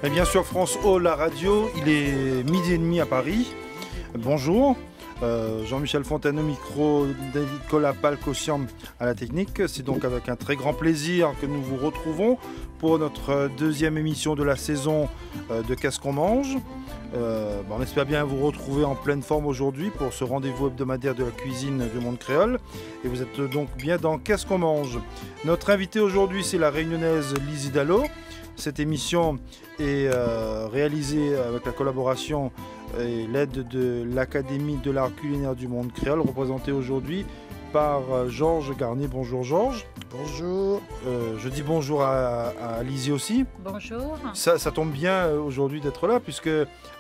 Et bien sûr, France O, la radio, il est 12h30 à Paris. Bonjour, Jean-Michel Fontaine au micro, Nicolas Palcossian à la technique. C'est donc avec un très grand plaisir que nous vous retrouvons pour notre deuxième émission de la saison de Qu'est-ce qu'on mange. On espère bien vous retrouver en pleine forme aujourd'hui pour ce rendez-vous hebdomadaire de la cuisine du monde créole. Et vous êtes donc bien dans Qu'est-ce qu'on mange. Notre invitée aujourd'hui, c'est la réunionnaise Lizzie Dallot. Cette émission est réalisée avec la collaboration et l'aide de l'Académie de l'art culinaire du monde créole, représentée aujourd'hui par Georges Garnier. Bonjour Georges. Bonjour. Je dis bonjour à Lizzie aussi. Bonjour. Ça tombe bien aujourd'hui d'être là puisque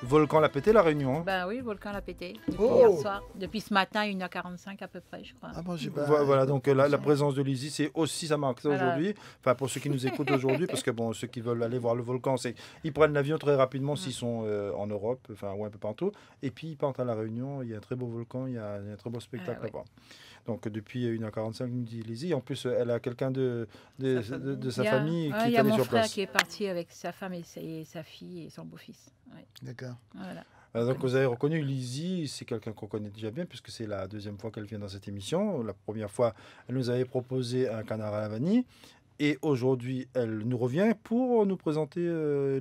Volcan l'a pété la Réunion. Hein. Ben oui, Volcan l'a pété depuis hier soir. Depuis ce matin, 1h45 à peu près, je crois. Ah bon, j'ai pas... Voilà, donc la présence de Lizzie, c'est aussi ça marque ça aujourd'hui. Enfin, pour ceux qui nous écoutent aujourd'hui, parce que bon, ceux qui veulent aller voir le volcan, ils prennent l'avion très rapidement s'ils sont en Europe, enfin, ou un peu partout. Et puis ils partent à la Réunion. Il y a un très beau volcan, il y a un très beau spectacle à voir. Donc depuis 1h45, nous dit Lizzie. En plus, elle a quelqu'un de sa famille qui est allé sur place. Il y a mon frère qui est parti avec sa femme et sa fille et son beau-fils. Ouais. D'accord. Voilà. Donc vous avez reconnu Lizzie, c'est quelqu'un qu'on connaît déjà bien puisque c'est la deuxième fois qu'elle vient dans cette émission. La première fois, elle nous avait proposé un canard à la vanille. Et aujourd'hui, elle nous revient pour nous présenter,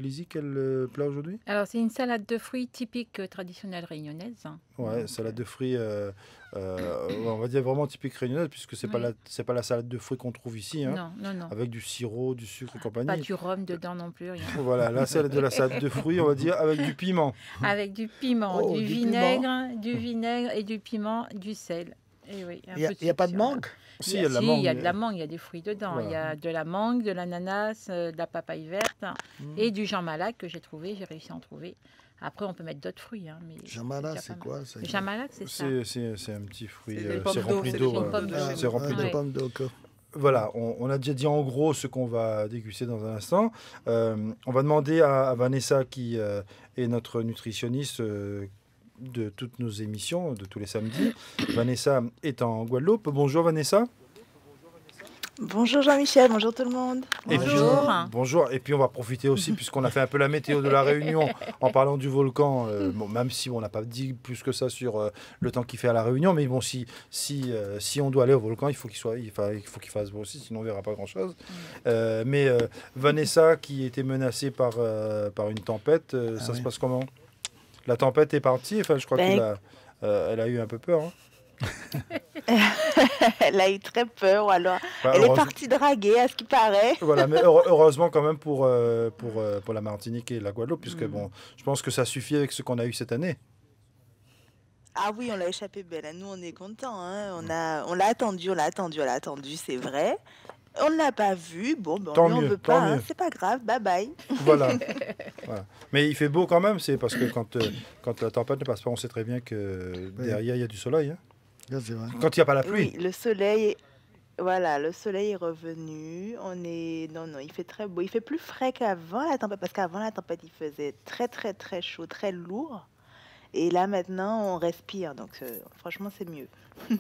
Lizzie, quel plat aujourd'hui? Alors, c'est une salade de fruits typique traditionnelle réunionnaise. Ouais, salade de fruits, on va dire vraiment typique réunionnaise, puisque c'est pas la salade de fruits qu'on trouve ici. Hein, non. avec du sirop, du sucre et compagnie. Pas du rhum dedans non plus, rien. Voilà, là, c'est de la salade de fruits, on va dire, avec du piment. Avec du piment, du vinaigre et du piment, du sel. Et oui, il n'y a pas de mangue? Si, il y a de la mangue. Il y a de la mangue, il y a des fruits dedans. Voilà. Il y a de la mangue, de l'ananas, de la papaye verte et du jamalac que j'ai réussi à en trouver. Après, on peut mettre d'autres fruits. Hein, mais jamalac, c'est quoi ça? Le jamalac, c'est ça. C'est un petit fruit, c'est rempli d'eau. C'est rempli de pommes d'eau. Voilà, on a déjà dit en gros ce qu'on va déguster dans un instant. On va demander à Vanessa, qui est notre nutritionniste de toutes nos émissions, de tous les samedis. Vanessa est en Guadeloupe. Bonjour Vanessa. Bonjour Jean-Michel, bonjour tout le monde. Bonjour. Et puis on va profiter aussi, puisqu'on a fait un peu la météo de la Réunion en parlant du volcan, même si on n'a pas dit plus que ça sur le temps qu'il fait à la Réunion, mais bon, si on doit aller au volcan, il faut qu'il fasse beau aussi, sinon on ne verra pas grand-chose. Mais Vanessa, qui était menacée par une tempête, ça se passe comment? La tempête est partie, enfin je crois qu'elle a eu un peu peur. Hein. Elle a eu très peur, alors elle est partie draguer, à ce qui paraît. Voilà, mais heureusement quand même pour la Martinique et la Guadeloupe, puisque bon, je pense que ça suffit avec ce qu'on a eu cette année. Ah oui, on l'a échappé belle. Nous, on est contents. Hein. On l'a attendu, c'est vrai. On ne l'a pas vu. Bon, on ne veut pas. Hein. C'est pas grave. Bye bye. Voilà. Mais il fait beau quand même. C'est parce que quand la tempête ne passe pas, on sait très bien que derrière il y a du soleil. Hein. Là, c'est vrai. Quand il n'y a pas la pluie. Oui, le soleil est revenu. Non, il fait très beau. Il fait plus frais qu'avant la tempête, parce qu'avant la tempête, il faisait très très très chaud, très lourd. Et là maintenant, on respire. Donc franchement, c'est mieux. Ouais.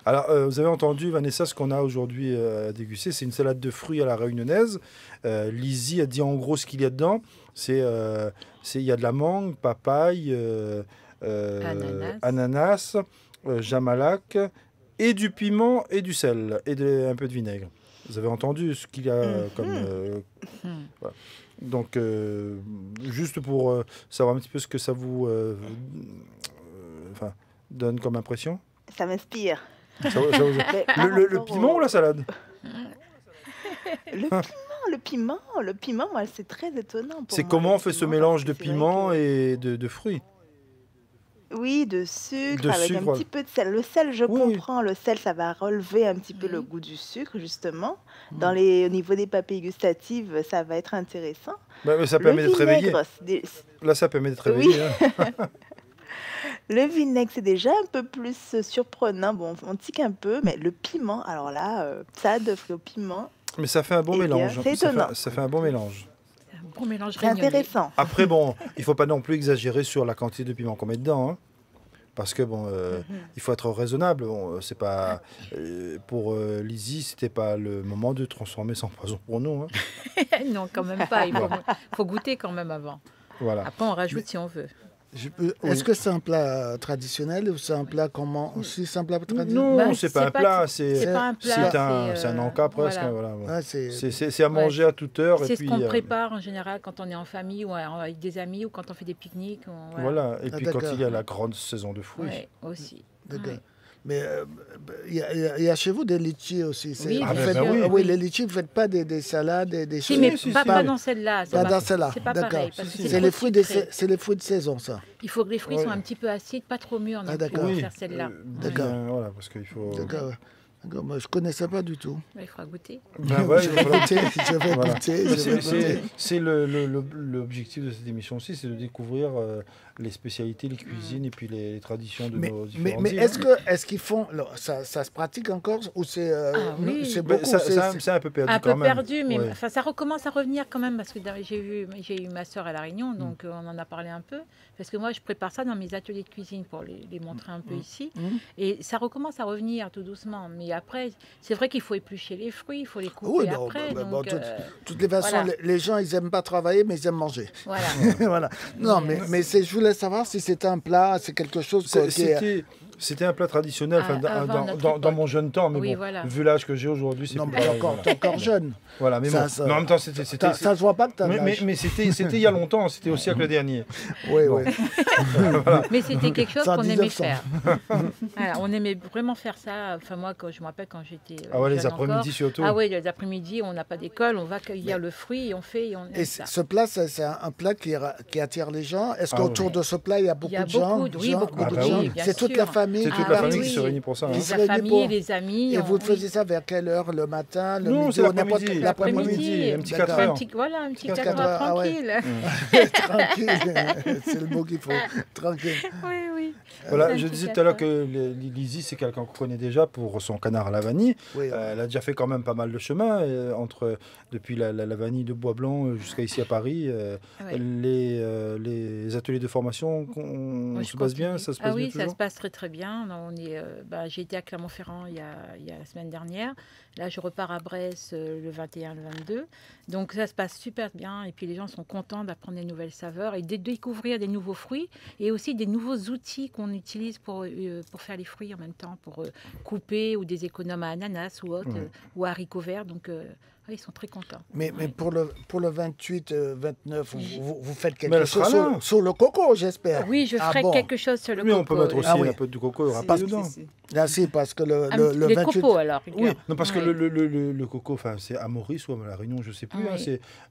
Alors, vous avez entendu, Vanessa, ce qu'on a aujourd'hui à déguster. C'est une salade de fruits à la réunionnaise. Lizzie a dit en gros ce qu'il y a dedans. Il y a de la mangue, papaye, ananas, jamalac, et du piment et du sel, et un peu de vinaigre. Vous avez entendu ce qu'il y a comme... Voilà. Donc, juste pour savoir un petit peu ce que ça vous donne comme impression. Ça m'inspire. Le piment ou la salade? Le piment, moi, c'est très étonnant. C'est comment on fait ce mélange de piment et de fruits? Oui, de sucre, avec un petit peu de sel. Le sel, je comprends. Le sel, ça va relever un petit peu le goût du sucre, justement. Au niveau des papilles gustatives, ça va être intéressant. Mais ça permet d'être réveillé. Là, ça permet d'être réveillé. Oui. Hein. Le vinaigre, c'est déjà un peu plus surprenant. Bon, on tique un peu, mais le piment, alors là, salade de fruits au piment. Mais ça fait un bon mélange. C'est étonnant. Ça fait un bon mélange. Bon mélange c'est intéressant. Après, bon, il ne faut pas non plus exagérer sur la quantité de piment qu'on met dedans. Hein. Parce que bon, il faut être raisonnable. Bon, c'est pas pour Lizzie, c'était pas le moment de transformer sans poison pour nous. Hein. Non, quand même pas. Il faut goûter quand même avant. Voilà. Après, on rajoute si on veut. Est-ce que c'est un plat traditionnel ou c'est un plat comment aussi c'est un plat traditionnel? Non, c'est pas un plat. C'est un encas presque. Voilà. Voilà. C'est à manger à toute heure. C'est ce qu'on prépare en général quand on est en famille ou avec des amis ou quand on fait des pique-niques. Voilà. Et puis quand il y a la grande saison de fruits. Oui, aussi. D'accord. Mais il y a chez vous des litchis aussi. Oui, oui, les litchis, vous ne faites pas des salades, des choses. Mais pas dans celle-là. Pas dans celle-là. C'est pas pareil. C'est les fruits de saison, ça. Il faut que les fruits soient un petit peu acides, pas trop mûrs non plus pour faire celle-là. D'accord. Voilà, parce qu'il faut. D'accord. Moi, je ne connaissais pas du tout. Il faudra goûter. Je vais goûter. C'est l'objectif de cette émission aussi, c'est de découvrir les spécialités, les cuisines et puis les traditions de nos différentes mais îles. est-ce qu'ils font... Ça se pratique encore ou c'est beaucoup c'est un peu perdu quand même. Un peu perdu, mais ça recommence à revenir quand même parce que j'ai eu ma sœur à La Réunion, donc on en a parlé un peu. Parce que moi, je prépare ça dans mes ateliers de cuisine pour les montrer un peu ici. Et ça recommence à revenir tout doucement. Mais après, c'est vrai qu'il faut éplucher les fruits, il faut les couper après. Toutes les façons, les gens, ils n'aiment pas travailler, mais ils aiment manger. Voilà. Voilà. Non, mais je voulais savoir si c'était un plat, c'est quelque chose C'était un plat traditionnel dans mon jeune temps, mais vu l'âge que j'ai aujourd'hui, c'est plus pareil. T'es encore jeune. Voilà, mais en même temps, c'était... Ça se voit pas que t'as l'âge. Mais c'était il y a longtemps, c'était au siècle dernier. Oui. Voilà. Mais c'était quelque chose qu'on aimait faire. Voilà, on aimait vraiment faire ça. Enfin, moi, je me rappelle quand j'étais les après-midi surtout. Ah oui, les après-midi, on n'a pas d'école, on va cueillir le fruit et on fait... Et ce plat, c'est un plat qui attire les gens. Est-ce qu'autour de ce plat, il y a beaucoup de gens? Oui, beaucoup de gens. C'est toute la famille. C'est toute la famille qui se réunit pour ça. La famille, les amis. Et vous faisiez ça vers quelle heure? Le matin, le midi? Non, c'est l'après-midi. Un petit 4 heures. Voilà, un petit 4 heures tranquille. Tranquille, c'est le mot qu'il faut. Tranquille. Oui. Voilà, je disais tout à l'heure que Lizzie, c'est quelqu'un qu'on connaît déjà pour son canard à la vanille. Oui. Elle a déjà fait quand même pas mal de chemin depuis la vanille de Bois Blanc jusqu'à ici à Paris. Les ateliers de formation, se passe bien, ça se passe bien toujours. Ça se passe très très bien. J'ai été à Clermont-Ferrand il y a la semaine dernière. Là, je repars à Brest le 21, le 22. Donc ça se passe super bien. Et puis les gens sont contents d'apprendre des nouvelles saveurs et de découvrir des nouveaux fruits et aussi des nouveaux outils qu'on utilise pour faire les fruits en même temps, pour couper ou des économes à ananas ou autres, ou à haricots verts. Donc ils sont très contents. Mais pour le 28, 29, vous faites quelque chose sur le coco, j'espère. Oui, je ferai quelque chose sur le coco. Mais on peut mettre aussi un peu de coco râpé dedans. Là, si, parce que le 28... Les copeaux, alors. Oui, non, parce que le coco, c'est à Maurice ou à La Réunion, je ne sais plus.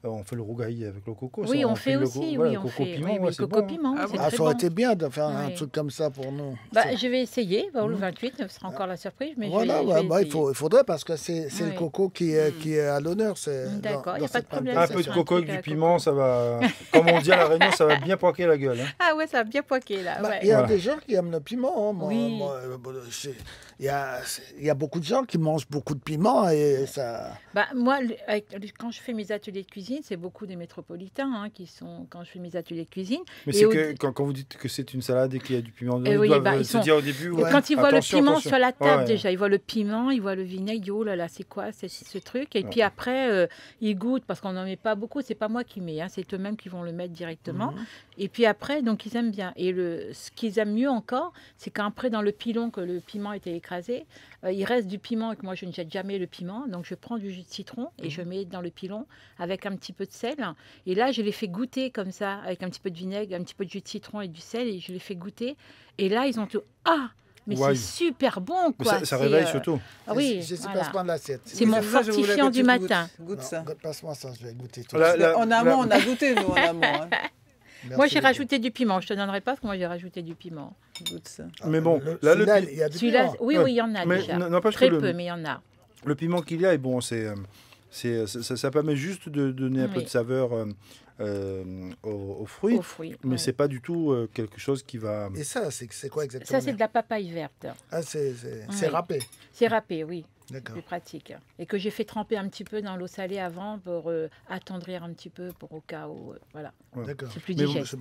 On fait le rougail avec le coco. Oui, on fait aussi. Le coco piment, le coco piment, c'est très bon. Ça aurait été bien de faire un truc comme ça pour nous. Je vais essayer. Le 28, ce sera encore la surprise. Il faudrait, parce que c'est le coco qui est à l'honneur. D'accord, il n'y a pas de problème. Un peu de coco avec du piment, ça va, comme on dit à La Réunion, ça va bien poquer la gueule. Ah ouais, ça va bien poquer là. Il y a des gens qui aiment le piment. Oui. Il y a beaucoup de gens qui mangent beaucoup de piment et ça... Moi, quand je fais mes ateliers de cuisine, c'est beaucoup des métropolitains qui sont quand je fais mes ateliers de cuisine. Mais c'est que quand vous dites que c'est une salade et qu'il y a du piment dedans, ils doivent se dire au début... Quand ils voient le piment sur la table déjà, ils voient le piment, ils voient le vinaigre, ils disent oh là là, c'est quoi ce truc? Et puis après, ils goûtent parce qu'on n'en met pas beaucoup, c'est pas moi qui mets, c'est eux-mêmes qui vont le mettre directement. Et puis après, donc ils aiment bien. Et ce qu'ils aiment mieux encore, c'est qu'après dans le pilon, que le piment était écrasé, il reste du piment et que moi je ne jette jamais le piment. Donc je prends du jus de citron et je mets dans le pilon avec un petit peu de sel. Et là, je les fais goûter comme ça, avec un petit peu de vinaigre, un petit peu de jus de citron et du sel. Et je les fais goûter. Et là, ils ont tout... Ah! Mais c'est super bon, quoi. Mais ça réveille surtout. Oui, je sais pas prendre l'assiette. C'est mon fortifiant du matin. Goûte ça. Passe-moi ça, je vais goûter tout. En amont, on a goûté, nous, en amont. Moi, j'ai rajouté du piment. Je ne te donnerai pas parce que moi, j'ai rajouté du piment. Goûte ça. Mais bon, là, il y a du piment. Oui, il y en a déjà. Très peu, mais il y en a. Le piment qu'il y a, bon, ça permet juste de donner un peu de saveur aux fruits, mais c'est pas du tout quelque chose qui va... Et ça, c'est quoi exactement? Ça, c'est de la papaye verte. Ah, c'est râpé. C'est râpé, oui. Plus pratique. Et que j'ai fait tremper un petit peu dans l'eau salée avant pour attendrir un petit peu au cas où. Voilà. Ouais. D'accord. C'est plus digeste.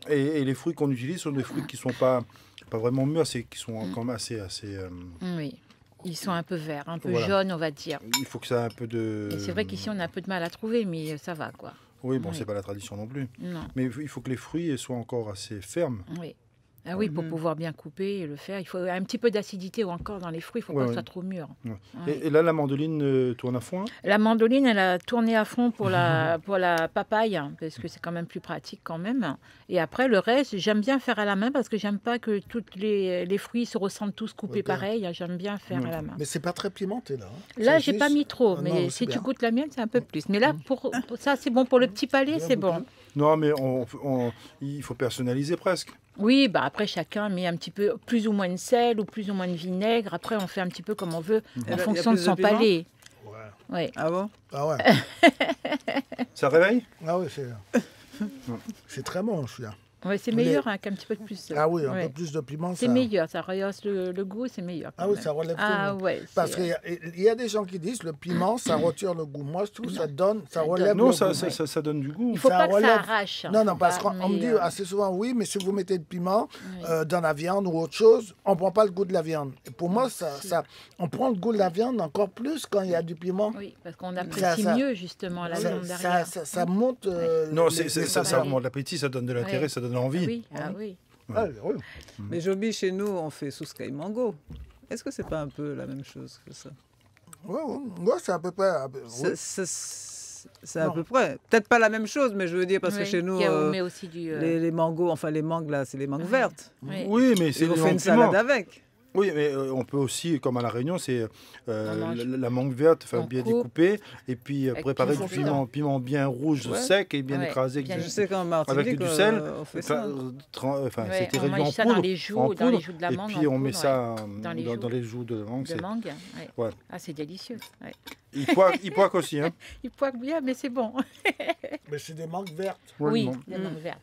Et les fruits qu'on utilise sont des fruits qui ne sont pas vraiment mûrs, qui sont quand même assez oui. Ils sont un peu verts, un peu jaunes, on va dire. Il faut que ça ait un peu de... Et c'est vrai qu'ici, on a un peu de mal à trouver, mais ça va, quoi. Oui, bon, c'est pas la tradition non plus. Non. Mais il faut que les fruits soient encore assez fermes. Oui. Ah oui, pour pouvoir bien couper et le faire, il faut un petit peu d'acidité encore dans les fruits, il ne faut pas que ce soit trop mûr. Ouais. Et là, la mandoline tourne à fond? La mandoline, elle a tourné à fond pour la papaye, parce que c'est quand même plus pratique quand même. Et après, le reste, j'aime bien faire à la main, parce que j'aime pas que tous les fruits se ressentent tous coupés pareil. J'aime bien faire à la main. Mais c'est pas très pimenté, là. Là, j'ai pas mis trop, mais si tu goûtes la mienne, c'est un peu plus. Mais là, pour ça, c'est bon. Pour le petit palais, c'est bon. Non, mais il faut personnaliser presque. Oui, après chacun met un petit peu plus ou moins de sel ou plus ou moins de vinaigre. Après, on fait un petit peu comme on veut en fonction de son palais. Ouais. Ah bon? Ah ouais. Ça réveille? Ah oui, c'est très bon celui-là. Oui, c'est meilleur qu'un petit peu de plus. Ah oui, un peu plus de piment. C'est meilleur, ça rehausse le goût, c'est meilleur. Ah oui, ça relève tout. Ouais, parce qu'il y a des gens qui disent le piment, ça retire le goût. Moi, je trouve ça relève le goût. Non, ça donne du goût. Il ne faut pas que ça arrache. Non, parce qu'on me dit assez souvent, oui, mais si vous mettez du piment dans la viande ou autre chose, on ne prend pas le goût de la viande. Et pour moi, on prend le goût de la viande encore plus quand il y a du piment. Oui, parce qu'on apprécie mieux justement la viande derrière. Ça monte... Non, ça augmente l'appétit, ça donne de l'intérêt, ça donne envie. Oui. Mais Joby, chez nous, on fait souscaille mango. Est-ce que c'est pas un peu la même chose que ça? Oui, c'est à peu près. C'est à peu près. Peut-être pas la même chose, mais je veux dire, parce que chez nous, aussi les mangos, enfin les mangues là, c'est les mangues vertes. Oui, mais c'est on fait une salade avec. Oui, mais on peut aussi, comme à La Réunion, c'est la mangue verte, bien découpée, et puis préparer du piment bien rouge, sec et bien écrasé. Je sais qu'en Martinique, avec du sel, c'était réduit en poudre, dans les joues de la mangue, et puis on met ça dans les joues de mangue. Ah, c'est délicieux. Il poique aussi. Hein. Il poique bien, mais c'est bon. Mais c'est des mangues vertes. Oui, des mangues vertes.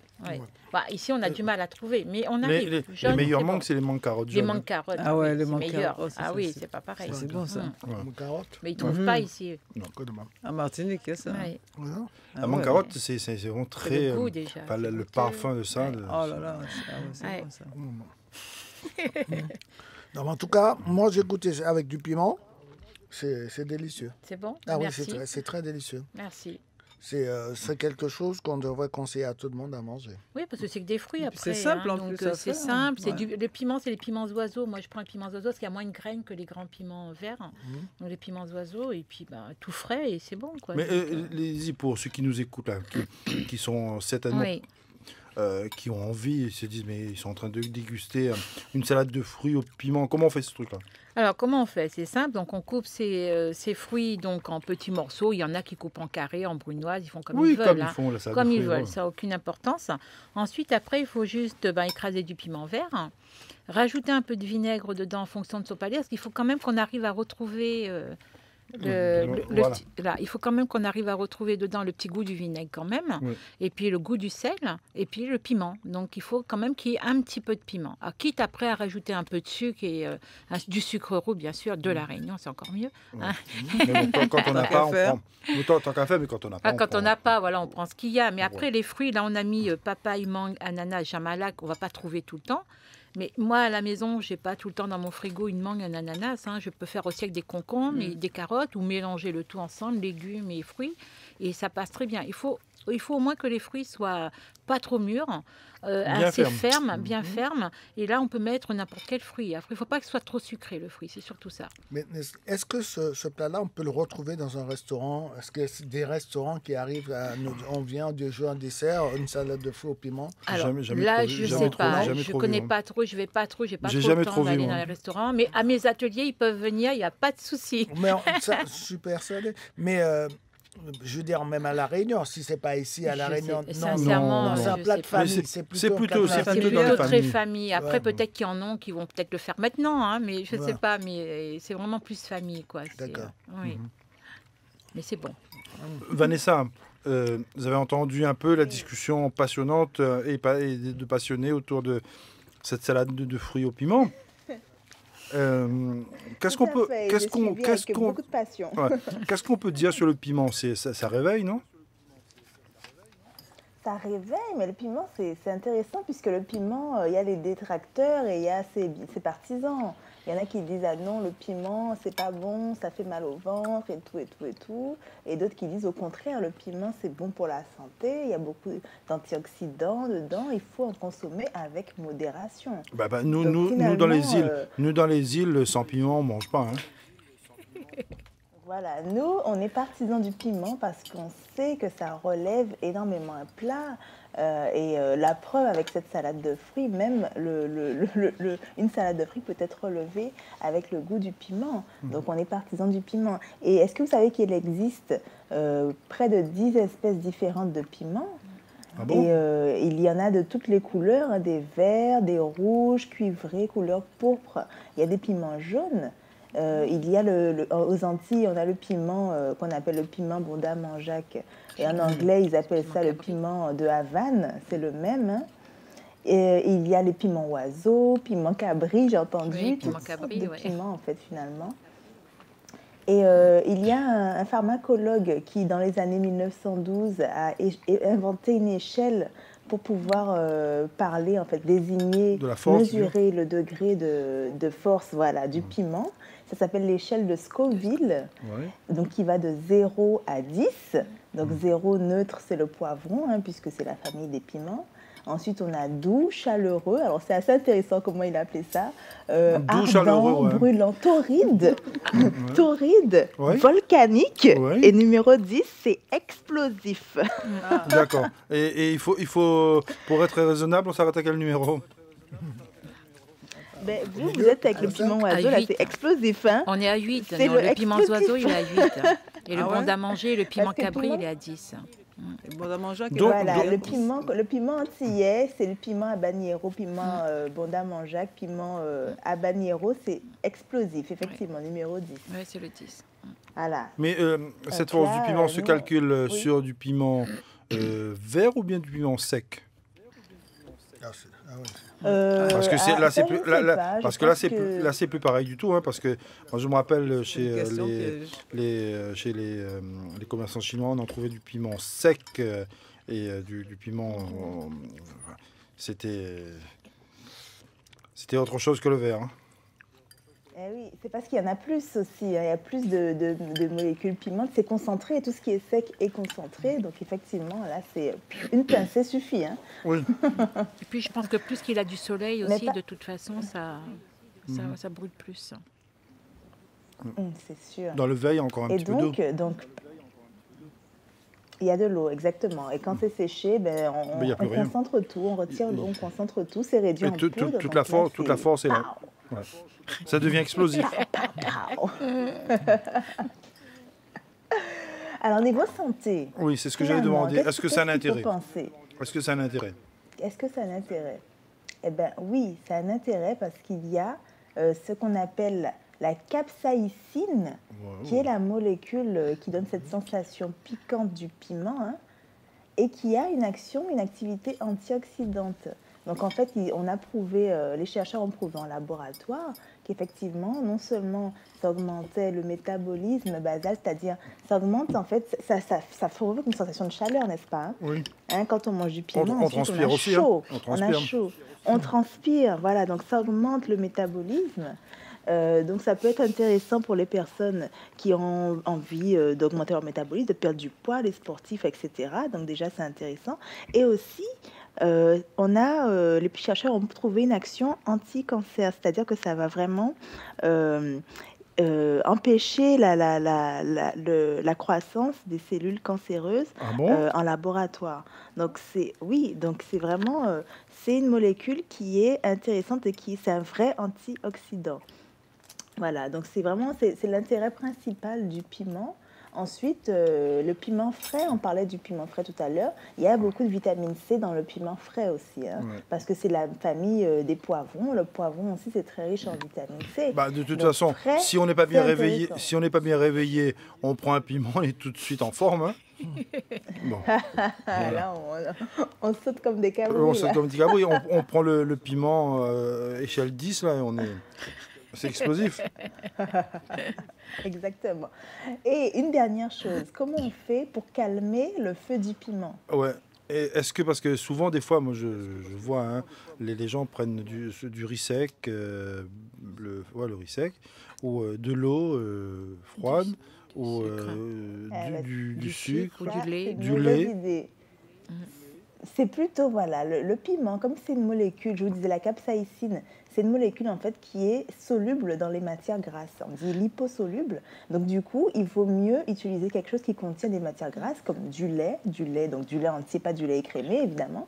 Ici, on a du mal à trouver, mais on arrive. Les meilleures mangues, c'est les mangues carottes jaunes. Les mangues carottes. Ah ouais, les mangues carottes. Ah oui, c'est pas pareil. C'est bon ça. Mais ils ne trouvent pas ici. Non, que demain. En Martinique, il y a ça. La mangue carotte, c'est vraiment très... Le goût déjà. Le parfum de ça. Oh là là, c'est bon ça. Non, mais en tout cas, moi j'ai goûté avec du piment. C'est délicieux. C'est bon? Ah oui, c'est très délicieux. Merci. C'est quelque chose qu'on devrait conseiller à tout le monde à manger. Oui, parce que c'est que des fruits après. C'est simple en plus. C'est simple. Les piments, c'est les piments oiseaux. Moi, je prends les piments oiseaux parce qu'il y a moins de graines que les grands piments verts. Donc les piments oiseaux, et puis tout frais, et c'est bon. Quoi. Mais pour ceux qui nous écoutent, là, qui sont certainement... qui ont envie, ils se disent, mais ils sont en train de déguster une salade de fruits au piment. Comment on fait ce truc-là? Alors, comment on fait? C'est simple. Donc, on coupe ces fruits donc, en petits morceaux. Il y en a qui coupent en carré, en brunoise. Ils font comme ils veulent. Comme ils font la salade comme de ils fruits, veulent. Ça n'a aucune importance. Ensuite, après, il faut juste écraser du piment vert. Rajouter un peu de vinaigre dedans en fonction de son palais. Parce qu'il faut quand même qu'on arrive à retrouver... il faut quand même qu'on arrive à retrouver dedans le petit goût du vinaigre quand même, et puis le goût du sel, et puis le piment. Donc il faut quand même qu'il y ait un petit peu de piment. Alors, quitte après à rajouter un peu de sucre et du sucre roux, bien sûr, de la Réunion, c'est encore mieux. Hein. Mais bon, quand on n'a pas, on prend. Tant qu'à faire, mais quand on n'a pas, quand on n'a pas, voilà, on prend ce qu'il y a. Mais après, les fruits, là, on a mis papaye, mangue, ananas, jamalac, on ne va pas trouver tout le temps. Mais moi, à la maison, je n'ai pas tout le temps dans mon frigo une mangue, un ananas. Je peux faire aussi avec des concombres et des carottes ou mélanger le tout ensemble, légumes et fruits. Et ça passe très bien. Il faut au moins que les fruits soient pas trop mûrs, assez fermes, bien fermes. Et là, on peut mettre n'importe quel fruit. Après, il ne faut pas que ce soit trop sucré, le fruit. C'est surtout ça. Mais est-ce que ce plat-là, on peut le retrouver dans un restaurant? Est-ce que c'est des restaurants qui arrivent on vient de jouer un dessert, une salade de fruits au piment? Alors, là, je ne sais pas. Je ne connais pas trop. Je ne vais pas trop. Je n'ai pas trop le temps d'aller dans les restaurants. Mais à mes ateliers, ils peuvent venir. Il n'y a pas de souci. Mais je suis persuadée. Mais... je veux dire, même à La Réunion, si c'est pas ici à La Réunion, sincèrement, c'est un plat de famille. C'est plutôt très famille. Après, peut-être qu'il y en a qui vont peut-être le faire maintenant, mais je ne sais pas. Mais c'est vraiment plus famille, quoi. D'accord. Oui. Mais c'est bon. Vanessa, vous avez entendu un peu la discussion passionnante et de passionnés autour de cette salade de fruits au piment. Qu'est-ce qu'on peut, beaucoup de passion. Ouais. Qu'est-ce qu'on peut dire sur le piment? Ça réveille, non? Ça réveille, mais le piment, c'est intéressant puisque le piment, il y a les détracteurs et il y a ses partisans. Il y en a qui disent ah non, le piment, c'est pas bon, ça fait mal au ventre et tout et tout et tout. Et d'autres qui disent au contraire, le piment, c'est bon pour la santé. Il y a beaucoup d'antioxydants dedans. Il faut en consommer avec modération. Nous dans les îles, sans piment, on mange pas. Hein. Voilà, nous, on est partisans du piment parce qu'on sait que ça relève énormément un plat. La preuve avec cette salade de fruits, même une salade de fruits peut être relevée avec le goût du piment. Donc on est partisans du piment. Et est-ce que vous savez qu'il existe près de 10 espèces différentes de piments? Ah bon? Et il y en a de toutes les couleurs, hein, des verts, des rouges, cuivrés, couleur pourpre. Il y a des piments jaunes. Il y a aux Antilles, on a le piment qu'on appelle le piment Bonda-Manjac. Et en anglais, ils appellent ça le piment de Havane, c'est le même. Hein. Et il y a les piments oiseaux, piment cabri, j'ai entendu. Oui, piment cabri, de piments, en fait, finalement. Et il y a un pharmacologue qui, dans les années 1912, a inventé une échelle pour pouvoir parler, en fait, désigner, mesurer le degré de force du piment. Ça s'appelle l'échelle de Scoville, donc qui va de 0 à 10. Donc 0 neutre, c'est le poivron, hein, puisque c'est la famille des piments. Ensuite, on a doux, chaleureux. Alors, c'est assez intéressant comment il a appelé ça. Ardent, brûlant, torride, torride, volcanique. Et numéro 10, c'est explosif. D'accord. Et il faut, pour être raisonnable, on s'arrête à quel numéro? Ben, vous êtes avec le piment oiseau, là, c'est explosif. Hein. On est à 8. Non, le piment oiseau, il est à 8. Et le bon à manger, le piment cabri, il est à 10. Le bon à manger, le piment antillais, c'est le piment habanero, piment bonda-manjac, piment habanero, c'est explosif, effectivement, numéro 10. Oui, c'est le 10. Voilà. Mais cette force du piment se calcule sur du piment vert ou bien du piment sec? Parce que là c'est plus pareil du tout, hein, parce que moi, je me rappelle chez les commerçants chinois, on en trouvait du piment sec et du piment c'était autre chose que le vert, hein. Eh oui, c'est parce qu'il y en a plus aussi, hein. Il y a plus de molécules pimentes, c'est concentré et tout ce qui est sec est concentré. Donc effectivement, là, c'est une pincée suffit. Hein. Oui. Et puis je pense que plus qu'il a du soleil aussi, de toute façon, ça brûle plus. C'est sûr. Dans le vert, il y a encore un petit peu d'eau. Donc, il y a de l'eau, exactement. Et quand c'est séché, on concentre tout, on retire l'eau, on concentre tout, c'est réduit en poudre. Toute la force est là. Ouais. Ça devient explosif. Alors, niveau santé. Oui, c'est ce que j'avais demandé. Est-ce que ça a un intérêt? Est-ce que ça a un intérêt? Eh bien, oui, ça a un intérêt parce qu'il y a ce qu'on appelle la capsaïcine, qui est la molécule qui donne cette sensation piquante du piment, hein, et qui a une activité antioxydante. Donc en fait, les chercheurs ont prouvé en laboratoire qu'effectivement, non seulement ça augmentait le métabolisme basal, c'est-à-dire ça augmente en fait, ça provoque une sensation de chaleur, n'est-ce pas? Oui. Hein, quand on mange du piment, on transpire aussi. Chaud, hein. on a chaud, on transpire, voilà, donc ça augmente le métabolisme. Donc ça peut être intéressant pour les personnes qui ont envie d'augmenter leur métabolisme, de perdre du poids, les sportifs, etc. Donc déjà, c'est intéressant. Et aussi, les chercheurs ont trouvé une action anti-cancer, c'est-à-dire que ça va vraiment empêcher la croissance des cellules cancéreuses en laboratoire. Donc c'est vraiment c'est une molécule qui est intéressante et c'est un vrai antioxydant. Voilà, donc c'est l'intérêt principal du piment. Ensuite, le piment frais, on parlait du piment frais tout à l'heure, il y a beaucoup de vitamine C dans le piment frais aussi, hein, parce que c'est la famille des poivrons. Le poivron aussi, c'est très riche en vitamine C. De toute façon, frais, si on n'est pas bien réveillé, on prend un piment, on est tout de suite en forme. Hein. Bon. Là, on saute comme des cabouilles. On saute comme des cabouilles. On prend le piment échelle 10, là, et on est... C'est explosif. Exactement. Et une dernière chose, comment on fait pour calmer le feu du piment? Ouais. Et est-ce que, parce que souvent, des fois, moi, je vois, hein, les gens prennent du riz sec, le riz sec, ou de l'eau froide, ou du sucre, ou du lait. du lait. Idée. C'est plutôt, voilà, le piment, comme c'est une molécule, je vous disais, la capsaïcine, c'est une molécule en fait qui est soluble dans les matières grasses. On dit liposoluble. Donc du coup, il vaut mieux utiliser quelque chose qui contient des matières grasses comme du lait, donc du lait entier, pas du lait écrémé évidemment,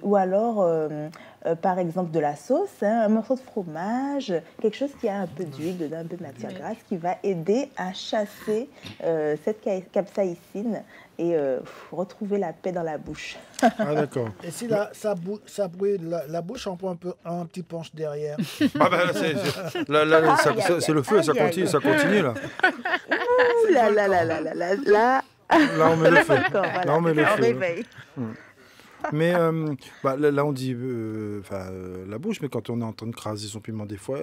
ou alors par exemple de la sauce, hein, un morceau de fromage, quelque chose qui a un peu d'huile dedans, un peu de matière grasse, qui va aider à chasser cette capsaïcine et retrouver la paix dans la bouche. Ah, d'accord. Et si ça brûle la bouche, on prend un petit punch derrière. Ah ben là, c'est le feu, ça continue là. Ouh là là là là là là là. Là, on met le feu. Voilà. Là, on met le feu. Réveille. Mais là, on dit la bouche, mais quand on est en train de craser son piment, des fois,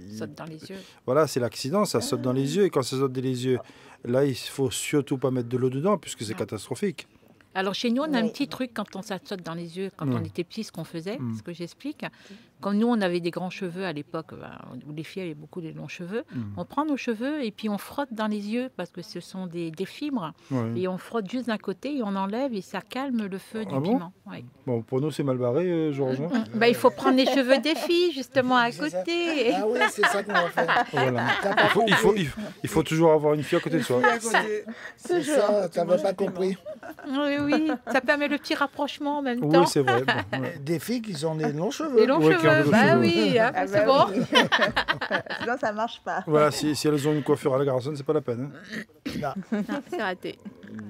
il saute dans les yeux. Voilà, c'est l'accident, ça saute dans les yeux. Et quand ça saute dans les yeux, là, il faut surtout pas mettre de l'eau dedans, puisque c'est catastrophique. Alors chez nous, on a un petit truc quand ça saute dans les yeux, quand on était petits, ce qu'on faisait, ce que j'explique. Comme nous, on avait des grands cheveux à l'époque, où les filles avaient beaucoup de longs cheveux. On prend nos cheveux et puis on frotte dans les yeux parce que ce sont des fibres. Ouais. Et on frotte juste d'un côté et on enlève et ça calme le feu du piment. Ouais. Bon, pour nous, c'est mal barré, Georges. Il faut prendre les cheveux des filles, justement, à côté. Ah oui, c'est ça qu'on va faire. Voilà. Il faut toujours avoir une fille à côté de soi. C'est ça, tu n'avais pas compris. Oui, ça permet le petit rapprochement en même temps. Oui, c'est vrai. Bon, ouais. Des filles qui ont des longs cheveux. Des longs cheveux, oui, hein, c'est bon. Oui. Sinon, ça ne marche pas. Voilà, si elles ont une coiffure à la garçonne, c'est pas la peine. Hein. Non, c'est raté.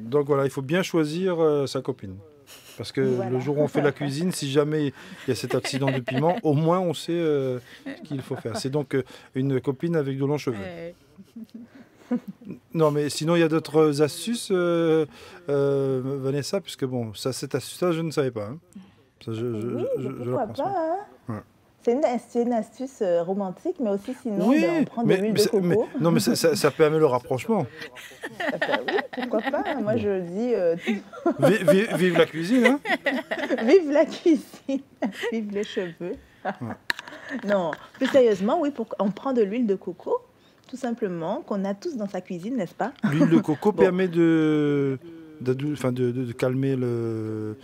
Donc voilà, il faut bien choisir sa copine. Parce que le jour où on fait la cuisine, si jamais il y a cet accident de piment, au moins on sait ce qu'il faut faire. C'est donc une copine avec de longs cheveux. Non, mais sinon, il y a d'autres astuces, Vanessa, puisque bon, cette astuce-là, je ne savais pas. Hein. Ça, pourquoi pas, hein. Ouais. C'est une astuce romantique, mais aussi sinon, on prend de l'huile de coco. Non, mais ça permet le rapprochement. Oui, pourquoi pas. Moi, je dis... Vive la cuisine, hein. Vive la cuisine. Vive les cheveux. Non, plus sérieusement, oui, on prend de l'huile de coco. Tout simplement, qu'on a tous dans sa cuisine, n'est-ce pas? L'huile de coco permet de calmer le...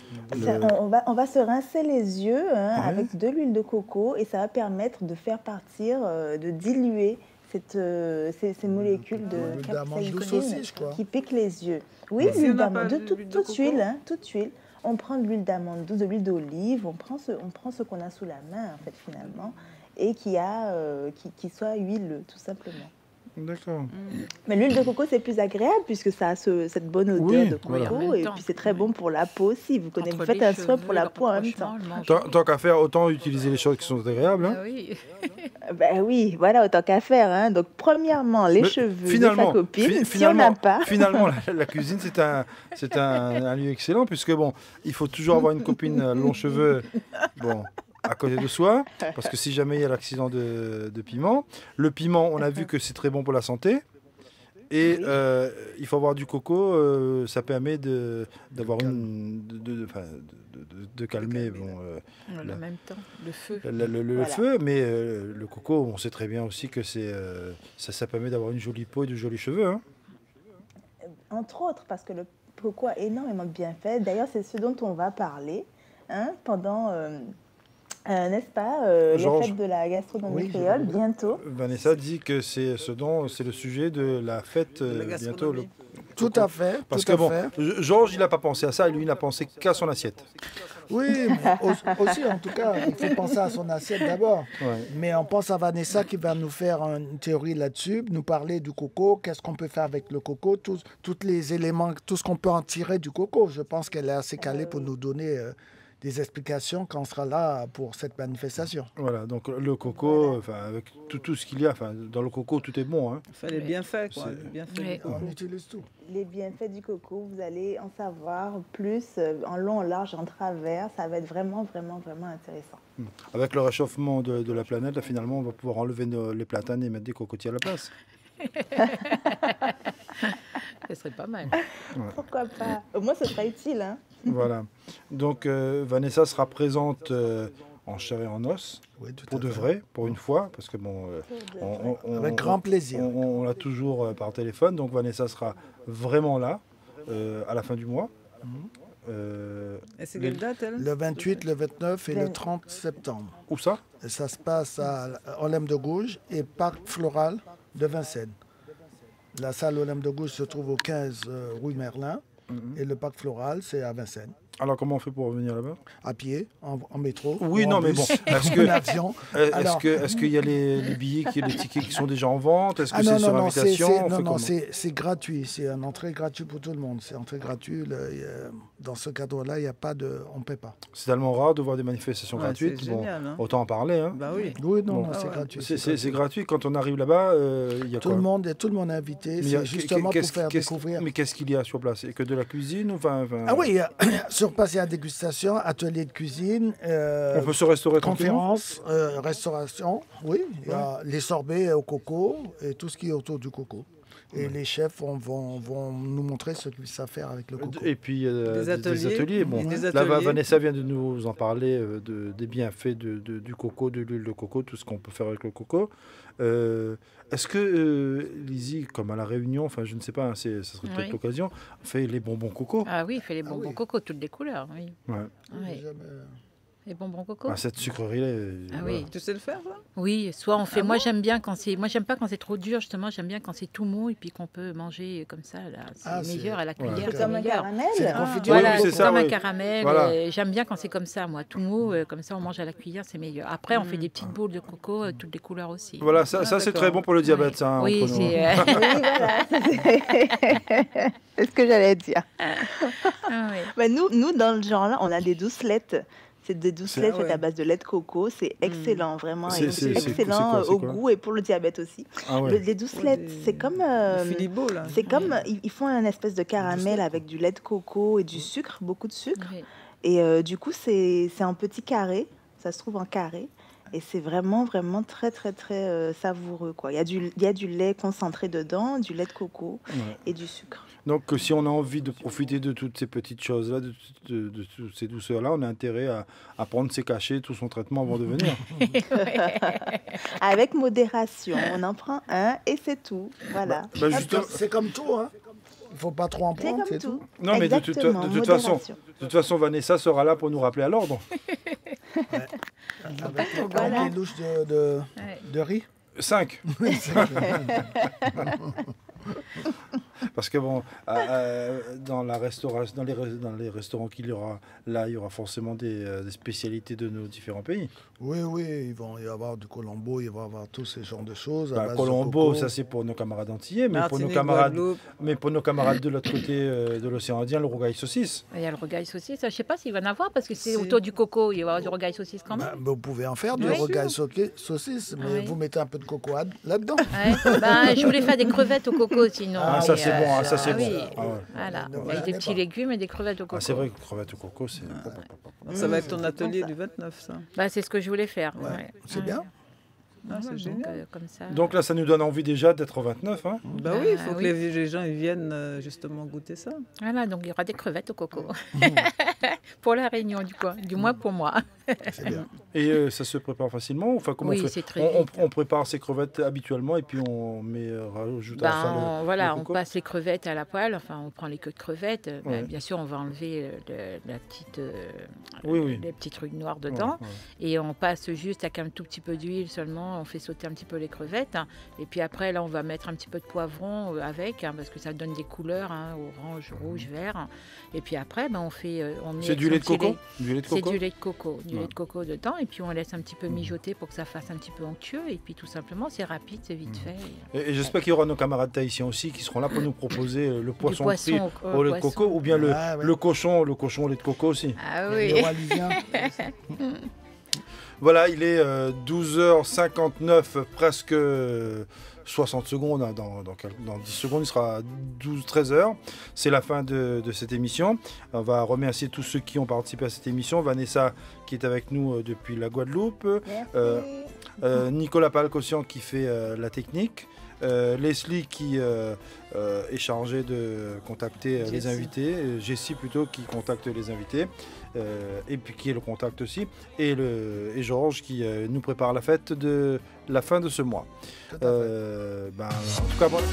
On va se rincer les yeux avec de l'huile de coco et ça va permettre de faire partir, de diluer ces molécules de capsaïcine qui piquent les yeux. Oui, l'huile d'amande, toute huile. On prend de l'huile d'amande douce, de l'huile d'olive, on prend ce qu'on a sous la main, en fait, finalement, et qui soit huileux, tout simplement. D'accord. Mais l'huile de coco, c'est plus agréable puisque ça a cette bonne odeur de coco et puis c'est très bon pour la peau aussi. Vous faites un soin pour la peau en même temps. Tant qu'à faire, autant utiliser les choses qui sont agréables. Hein. Ben oui, voilà, autant qu'à faire. Hein. Donc, premièrement, les cheveux de sa copine, si on n'a pas... Finalement, la cuisine, c'est un lieu excellent puisque, bon, il faut toujours avoir une copine longs cheveux, bon... à côté de soi, parce que si jamais il y a l'accident de piment, le piment, on a vu que c'est très bon pour la santé, et il faut avoir du coco, ça permet de calmer en même temps, le feu. Le feu, mais le coco, on sait très bien aussi que ça permet d'avoir une jolie peau et de jolis cheveux. Hein. Entre autres, parce que le coco a énormément de bienfaits. D'ailleurs, c'est ce dont on va parler pendant... n'est-ce pas, les fêtes de la gastronomie créole, bientôt. Vanessa dit que c'est le sujet de la fête bientôt. Tout à fait. Parce que Georges, il n'a pas pensé à ça, lui, il n'a pensé qu'à son assiette. Oui, mais aussi, en tout cas, il faut penser à son assiette d'abord. Ouais. Mais on pense à Vanessa qui va nous faire une théorie là-dessus, nous parler du coco, qu'est-ce qu'on peut faire avec le coco, tous les éléments, tout ce qu'on peut en tirer du coco. Je pense qu'elle est assez calée pour nous donner... des explications quand on sera là pour cette manifestation. Voilà, donc le coco, avec tout ce qu'il y a, dans le coco, tout est bon. Hein. Enfin, les bienfaits, quoi. On utilise tout. Les bienfaits du coco, vous allez en savoir plus en long, en large, en travers. Ça va être vraiment, vraiment, vraiment intéressant. Avec le réchauffement de la planète, là, finalement, on va pouvoir enlever les platanes et mettre des cocotiers à la place. Ce serait pas mal. Ouais. Pourquoi pas? Au moins, ce sera utile. Hein. Voilà. Donc, Vanessa sera présente en chair et en os, pour de vrai, pour une fois, parce que bon... avec grand plaisir. On l'a toujours par téléphone, donc Vanessa sera vraiment là, à la fin du mois. Et c'est quelle date, elle? Le 28, le 29 et le 30 septembre. Où ça? Et ça se passe à Olympe de Gouges et Parc Floral de Vincennes. La salle Olympe de Gouges se trouve au 15 rue Merlin et le Parc Floral, c'est à Vincennes. Alors, comment on fait pour revenir là-bas? À pied, en métro. Oui, non, mais bon. En avion. Est-ce qu'il y a les billets, les tickets qui sont déjà en vente? Est-ce que c'est sur invitation? Non, c'est gratuit. C'est une entrée gratuite pour tout le monde. C'est entrée gratuite. Dans ce cadre-là, il n'y a pas de... On ne paie pas. C'est tellement rare de voir des manifestations gratuites. C'est génial, hein. Autant en parler. Hein. Bah oui. Oui, non, c'est gratuit. C'est gratuit. Quand on arrive là-bas, il y a tout quoi? Tout le monde est invité. C'est justement pour faire découvrir. Mais qu'est-ce qu'il y a sur place? Et que de la cuisine Ah oui, sur place, il y a dégustation, atelier de cuisine. On peut se restaurer tranquillement. Conférence, restauration, oui. Il y a les sorbets au coco et tout ce qui est autour du coco. Et les chefs vont nous montrer ce qu'ils savent faire avec le coco. Et puis des ateliers. Bon, des là, ateliers. Vanessa vient de nous en parler des bienfaits du coco, de l'huile de coco, tout ce qu'on peut faire avec le coco. Est-ce que Lizzie, comme à la Réunion, je ne sais pas, ça serait peut-être l'occasion, fait les bonbons coco? Ah oui, il fait les bonbons coco, toutes les couleurs. Oui. Ouais. Oui. Les bonbons coco. Cette sucrerie-là. Oui. Tu sais le faire, ça? Oui, soit on fait. Moi, j'aime bien quand c'est. Moi, j'aime pas quand c'est trop dur. Justement, j'aime bien quand c'est tout mou et puis qu'on peut manger comme ça. Là, c'est meilleur à la cuillère. C'est comme un caramel. Voilà, c'est comme un oui. caramel. Voilà. J'aime bien quand c'est comme ça, moi, tout mou. Comme ça, on mange à la cuillère, c'est meilleur. Après, on fait des petites boules de coco, toutes les couleurs aussi. Voilà, ça c'est très bon pour le diabète, ça. Oui, c'est. Oui, voilà. C'est ce que j'allais dire. Mais nous, dans le genre-là, on a des doucelettes. C'est des doucelettes à base de lait de coco. C'est excellent, vraiment. C'est excellent au goût et pour le diabète aussi. Les doucelettes, c'est comme... Philibo, là. C'est comme... Ils font un espèce de caramel avec du lait de coco et du sucre, beaucoup de sucre. Oui. Et du coup, c'est un petit carré. Ça se trouve en carré. Et c'est vraiment, vraiment très, très, très savoureux, quoi. Il y a du lait concentré dedans, du lait de coco et du sucre. Donc, si on a envie de profiter de toutes ces petites choses-là, de toutes ces douceurs-là, on a intérêt à prendre ses cachets, tout son traitement avant de venir. Avec modération. On en prend un et c'est tout. Voilà. C'est comme tout, hein. Il ne faut pas trop en prendre, c'est tout. Non, mais de toute façon, Vanessa sera là pour nous rappeler à l'ordre. Avec les louches de riz. 5. Parce que bon, dans les restaurants qu'il y aura là, il y aura forcément des spécialités de nos différents pays. Oui, il va y avoir du colombo, il va y avoir tous ces genres de choses. Colombo, ça c'est pour nos camarades antillais, mais pour nos camarades de l'autre côté de l'océan Indien, le rogaille saucisse. Il y a le rogaille saucisse, je ne sais pas s'il va en avoir parce que c'est autour du coco, il va y avoir du rogaille saucisse quand même. Vous pouvez en faire du rogaille saucisse, mais vous mettez un peu de coco là-dedans. Je voulais faire des crevettes au coco sinon. Ça c'est bon, ça c'est bon. Voilà, avec des petits légumes et des crevettes au coco. C'est vrai que crevettes au coco, c'est... Donc ça va être ton atelier du 29, ça. C'est ce que je voulais faire. C'est bien. C'est génial. Comme ça. Donc là, ça nous donne envie déjà d'être au 29. Hein. Oui, il faut que les gens ils viennent justement goûter ça. Voilà, donc il y aura des crevettes au coco. Pour la Réunion, du moins pour moi. C'est bien. Et ça se prépare facilement? Comment on fait? C'est très vite. On prépare ses crevettes habituellement et puis on rajoute à ça le on passe les crevettes à la poêle, on prend les queues de crevettes. Bien sûr, on va enlever les petits trucs noirs dedans. Et on passe juste avec un tout petit peu d'huile seulement. On fait sauter un petit peu les crevettes. Et puis après, là, on va mettre un petit peu de poivron avec, parce que ça donne des couleurs, orange, rouge, vert. Et puis après, on on met C'est du lait de coco? C'est du lait de coco. Du lait de coco dedans. Et puis on laisse un petit peu mijoter pour que ça fasse un petit peu onctueux. Et puis tout simplement, c'est rapide, c'est vite fait. Et j'espère qu'il y aura nos camarades tahitiens aussi qui seront là pour nous proposer le poisson frit au lait de coco ou bien le cochon au lait de coco aussi. Ah oui. Voilà, il est 12h59, presque 60 secondes. Dans 10 secondes, il sera 13h. C'est la fin de cette émission. On va remercier tous ceux qui ont participé à cette émission. Vanessa qui est avec nous depuis la Guadeloupe. Nicolas Palcossian qui fait la technique. Leslie qui est chargée de contacter les invités, Jessie plutôt qui contacte les invités, et puis qui est le contact aussi, et Georges qui nous prépare la fête de la fin de ce mois. En tout cas, voilà.